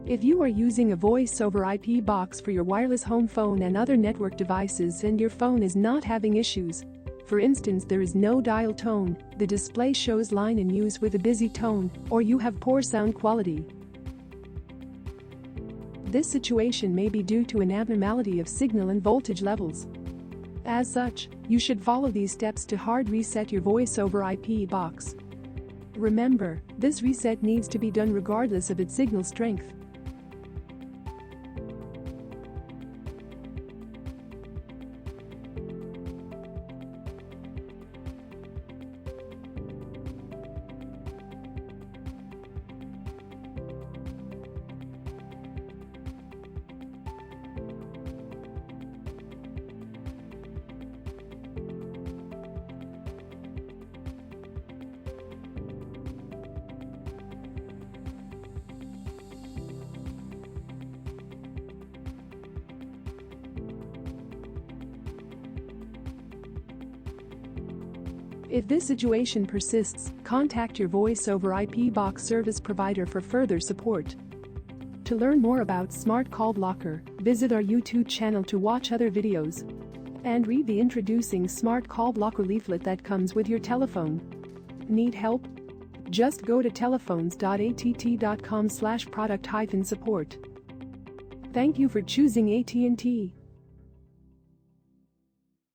If you are using a voice over IP box for your wireless home phone and other network devices and your phone is not having issues, for instance there is no dial tone, the display shows line in use with a busy tone, or you have poor sound quality. This situation may be due to an abnormality of signal and voltage levels. As such, you should follow these steps to hard reset your voice over IP box. Remember, this reset needs to be done regardless of its signal strength. If this situation persists, contact your voice over IP box service provider for further support. To learn more about Smart Call Blocker, visit our YouTube channel to watch other videos. And read the introducing Smart Call Blocker leaflet that comes with your telephone. Need help? Just go to telephones.att.com/product-support. Thank you for choosing AT&T.